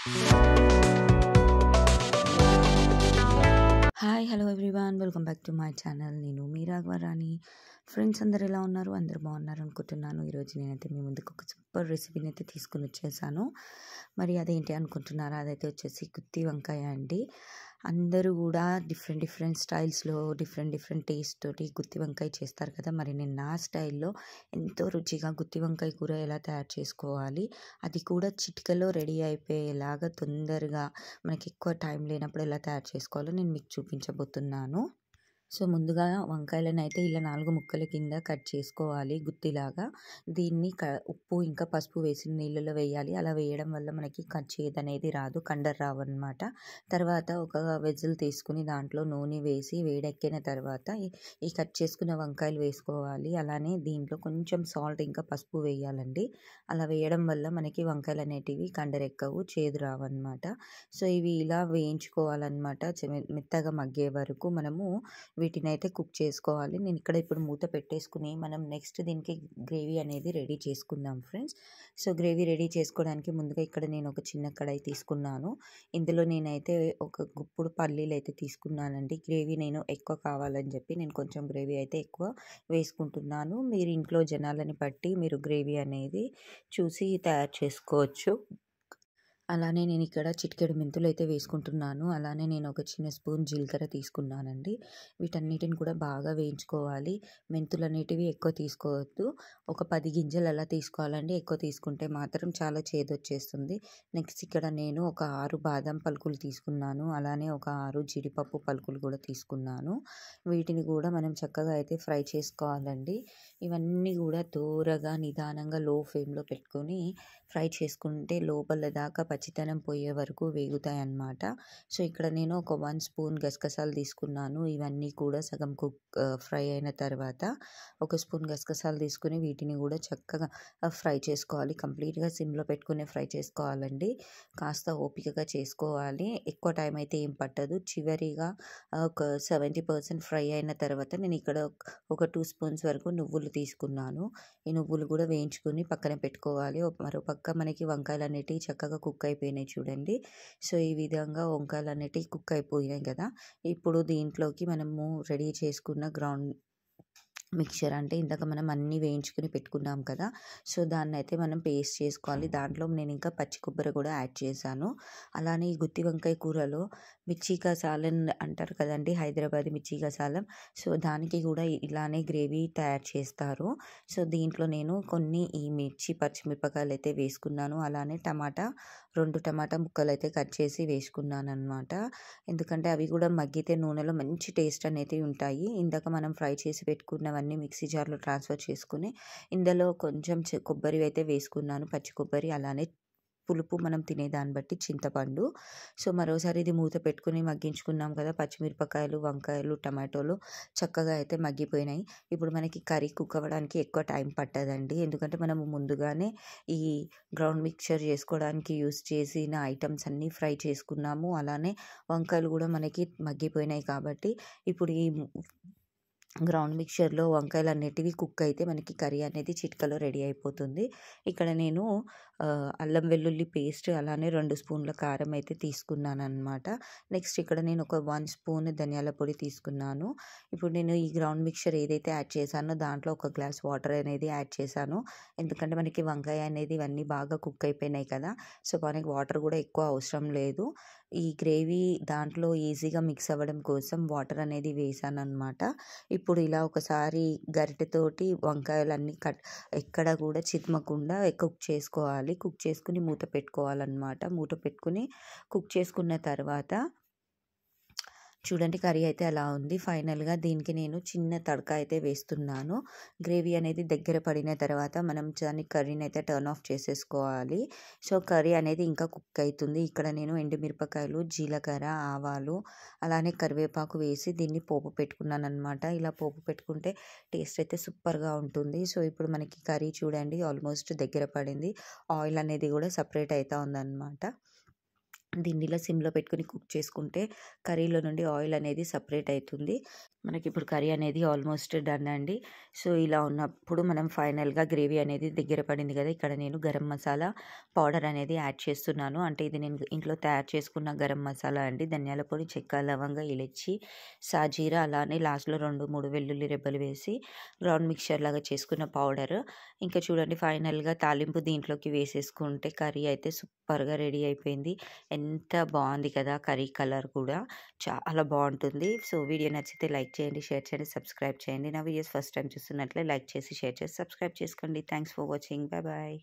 Hi hello everyone welcome back to my channel. నేను మీ Raghavarani. Friends అందరు ఎలా ఉన్నారు? అందరు బాగున్నారు అనుకుంటున్నాను. ఈరోజు నేనైతే మీ ముందుకు ఒక సూపర్ రెసిపీని అయితే తీసుకుని వచ్చేసాను. మరి అదేంటి అనుకుంటున్నారా? అదైతే వచ్చేసి గుత్తి వంకాయ అండి. అందరూ కూడా డిఫరెంట్ స్టైల్స్లో డిఫరెంట్ టేస్ట్ తోటి గుత్తి వంకాయ చేస్తారు కదా. మరి నేను నా స్టైల్లో ఎంతో రుచిగా గుత్తి వంకాయ కూర ఎలా తయారు చేసుకోవాలి, అది కూడా చిటికలో రెడీ అయిపోయేలాగా తొందరగా మనకి ఎక్కువ టైం లేనప్పుడు ఎలా తయారు చేసుకోవాలో నేను మీకు చూపించబోతున్నాను. సో ముందుగా వంకాయలను అయితే ఇలా 4 ముక్కల కింద కట్ చేసుకోవాలి గుత్తిలాగా. దీన్ని ఉప్పు ఇంకా పసుపు వేసిన నీళ్ళలో వేయాలి. అలా వేయడం వల్ల మనకి చేదు అనేది రాదు, కండలు రావు అనమాట. తర్వాత ఒక వెజ్జల్ తీసుకుని దాంట్లో నూనె వేసి వేడెక్కిన తర్వాత ఈ కట్ చేసుకున్న వంకాయలు వేసుకోవాలి. అలానే దీంట్లో కొంచెం సాల్ట్ ఇంకా పసుపు వేయాలండి. అలా వేయడం వల్ల మనకి వంకాయలు అనేటివి కండరెక్కవు, చేదు రావు అనమాట. సో ఇవి ఇలా వేయించుకోవాలన్నమాట. మెత్తగా మగ్గే వరకు మనము వీటిని అయితే కుక్ చేసుకోవాలి. నేను ఇక్కడ ఇప్పుడు మూత పెట్టేసుకుని మనం నెక్స్ట్ దీనికి గ్రేవీ అనేది రెడీ చేసుకుందాం ఫ్రెండ్స్. సో గ్రేవీ రెడీ చేసుకోవడానికి ముందుగా ఇక్కడ నేను ఒక చిన్న కడాయి తీసుకున్నాను. ఇందులో నేనైతే ఒక గుప్పుడు పల్లీలు అయితే తీసుకున్నానండి. గ్రేవీ నేను ఎక్కువ కావాలని చెప్పి నేను కొంచెం గ్రేవీ అయితే ఎక్కువ వేసుకుంటున్నాను. మీరు ఇంట్లో జనాలని బట్టి మీరు గ్రేవీ అనేది చూసి తయారు చేసుకోవచ్చు. అలానే నేను ఇక్కడ చిటికెడు మెంతులు అయితే వేసుకుంటున్నాను. అలానే నేను ఒక చిన్న స్పూన్ జీలకర్ర తీసుకున్నానండి. వీటన్నిటిని కూడా బాగా వేయించుకోవాలి. మెంతులు అనేటివి ఎక్కువ తీసుకోవద్దు, ఒక 10 గింజలు అలా తీసుకోవాలండి. ఎక్కువ తీసుకుంటే మాత్రం చాలా చేదు వచ్చేస్తుంది. నెక్స్ట్ ఇక్కడ నేను ఒక 6 బాదం పలుకులు తీసుకున్నాను. అలానే ఒక 6 జీడిపప్పు పలుకులు కూడా తీసుకున్నాను. వీటిని కూడా మనం చక్కగా అయితే ఫ్రై చేసుకోవాలండి. ఇవన్నీ కూడా దూరగా నిదానంగా లో ఫ్లేమ్లో పెట్టుకొని ఫ్రై చేసుకుంటే లోపల దాకా పచ్చితనం పోయే వరకు వేగుతాయి అన్నమాట. సో ఇక్కడ నేను ఒక 1 స్పూన్ గసగసాలు తీసుకున్నాను. ఇవన్నీ కూడా సగం ఫ్రై అయిన తర్వాత ఒక స్పూన్ గసగసాలు తీసుకుని వీటిని కూడా చక్కగా ఫ్రై చేసుకోవాలి. కంప్లీట్గా సిమ్లో పెట్టుకుని ఫ్రై చేసుకోవాలండి. కాస్త ఓపికగా చేసుకోవాలి. ఎక్కువ టైం అయితే ఏం పట్టదు. చివరిగా ఒక 70% ఫ్రై అయిన తర్వాత నేను ఇక్కడ ఒక 2 స్పూన్స్ వరకు నువ్వులు తీసుకున్నాను. ఈ నువ్వులు కూడా వేయించుకొని పక్కన పెట్టుకోవాలి. మరో పక్క మనకి వంకాయలు అనేటివి చక్కగా కుక్ అయిపోయినాయి చూడండి. సో ఈ విధంగా వంకాయలు అనేటివి కుక్ అయిపోయినాయి కదా. ఇప్పుడు దీంట్లోకి మనము రెడీ చేసుకున్న గ్రౌండ్ మిక్చర్, అంటే ఇందాక మనం అన్నీ వేయించుకుని పెట్టుకున్నాం కదా, సో దాన్ని అయితే మనం పేస్ట్ చేసుకోవాలి. దాంట్లో నేను ఇంకా పచ్చి కొబ్బరి కూడా యాడ్ చేశాను. అలానే ఈ గుత్తి వంకాయ కూరలో మిర్చి కసాలం అంటారు కదండి, హైదరాబాదీ మిర్చి కసాలం. సో దానికి కూడా ఇలానే గ్రేవీ తయారు చేస్తారు. సో దీంట్లో నేను కొన్ని ఈ పచ్చిమిరపకాయలు అయితే వేసుకున్నాను. అలానే 2 టమాటా ముక్కలు అయితే కట్ చేసి వేసుకున్నాను అనమాట. ఎందుకంటే అవి కూడా మగ్గితే నూనెలో మంచి టేస్ట్ అనేది ఉంటాయి. ఇందాక మనం ఫ్రై చేసి పెట్టుకున్నవన్నీ మిక్సీ జార్లో ట్రాన్స్ఫర్ చేసుకుని ఇందులో కొంచెం కొబ్బరి అయితే వేసుకున్నాను, పచ్చి కొబ్బరి. అలానే పులుపు మనం తినేదాన్ని బట్టి చింతపండు. సో మరోసారి ఇది మూత పెట్టుకుని మగ్గించుకున్నాం కదా. పచ్చిమిరపకాయలు, వంకాయలు, టమాటోలు చక్కగా అయితే మగ్గిపోయినాయి. ఇప్పుడు మనకి కర్రీ కుక్ అవ్వడానికి ఎక్కువ టైం పట్టదండి. ఎందుకంటే మనము ముందుగానే ఈ గ్రౌండ్ మిక్చర్ చేసుకోవడానికి యూస్ చేసిన ఐటమ్స్ అన్నీ ఫ్రై చేసుకున్నాము. అలానే వంకాయలు కూడా మనకి మగ్గిపోయినాయి కాబట్టి ఇప్పుడు ఈ గ్రౌండ్ మిక్చర్లో వంకాయలు అనేటివి కుక్ అయితే మనకి కర్రీ అనేది చిటికలో రెడీ అయిపోతుంది. ఇక్కడ నేను అల్లం వెల్లుల్లి పేస్ట్, అలానే 2 స్పూన్ల కారం అయితే తీసుకున్నాను అనమాట. నెక్స్ట్ ఇక్కడ నేను ఒక 1 స్పూన్ ధనియాల పొడి తీసుకున్నాను. ఇప్పుడు నేను ఈ గ్రౌండ్ మిక్చర్ ఏదైతే యాడ్ చేశానో దాంట్లో ఒక గ్లాస్ వాటర్ అనేది యాడ్ చేశాను. ఎందుకంటే మనకి వంకాయ అనేది ఇవన్నీ బాగా కుక్ అయిపోయినాయి కదా. సో మనకి వాటర్ కూడా ఎక్కువ అవసరం లేదు. ఈ గ్రేవీ దాంట్లో ఈజీగా మిక్స్ అవ్వడం కోసం వాటర్ అనేది వేసాను అనమాట. ఇప్పుడు ఇలా ఒకసారి గరిటెతోటి వంకాయలన్నీ ఎక్కడ కూడా చితమకుండా కుక్ చేసుకోవాలి. కుక్ చేసుకుని మూత పెట్టుకోవాలన్నమాట. మూత పెట్టుకుని కుక్ చేసుకున్న తర్వాత చూడండి కర్రీ అయితే అలా ఉంది. ఫైనల్గా దీనికి నేను చిన్న తడక అయితే వేస్తున్నాను. గ్రేవీ అనేది దగ్గర పడిన తర్వాత మనం దాని కర్రీని అయితే టర్న్ ఆఫ్ చేసేసుకోవాలి. సో కర్రీ అనేది ఇంకా కుక్ అవుతుంది. ఇక్కడ నేను ఎండుమిరపకాయలు, జీలకర్ర, ఆవాలు, అలానే కరివేపాకు వేసి దీన్ని పోపు పెట్టుకున్నాను అనమాట. ఇలా పోపు పెట్టుకుంటే టేస్ట్ అయితే సూపర్గా ఉంటుంది. సో ఇప్పుడు మనకి కర్రీ చూడండి ఆల్మోస్ట్ దగ్గర పడింది. ఆయిల్ అనేది కూడా సపరేట్ అవుతా ఉందన్నమాట. దీన్ని ఇలా సిమ్‌లో పెట్టుకొని కుక్ చేసుకుంటే కర్రీలో నుండి ఆయిల్ అనేది సెపరేట్ అయితుంది. మనకిప్పుడు కర్రీ అనేది ఆల్మోస్ట్ డన్ అండి. సో, ఇలా ఉన్నప్పుడు మనం ఫైనల్‌గా గ్రేవీ అనేది దగ్గర పడింది కదా! ఇక్కడ నేను గరం మసాలా పౌడర్ అనేది యాడ్ చేస్తున్నాను. అంటే ఇది నేను ఇంట్లో తయారు చేసుకున్న గరం మసాలా అండి. ధనియాల పొడి, చెక్క, లవంగ, ఇలచి, సాజీరా అలానే లాస్ట్‌లో 2, 3 వెల్లుల్లి రెబ్బలు వేసి గ్రౌండ్ మిక్స్చర్ లాగా చేసుకున్న పౌడర్. ఇంకా చూడండి ఫైనల్‌గా తాలింపు దీంట్లోకి వేసేసుకుంటే కర్రీ అయితే సూపర్‌గా రెడీ అయిపోయింది. ఎంత బాగుంది కదా! కర్రీ కలర్ కూడా చాలా బాగుంటుంది. సో, వీడియో నచ్చితే లైక్ చేయండి, షేర్ చేయండి, సబ్స్క్రైబ్ చేయండి. నా వీడియోస్ ఫస్ట్ టైం చూస్తున్నట్లే లైక్ చేసి, షేర్ చేసి, సబ్స్క్రైబ్ చేసుకోండి. Thanks for watching. Bye bye.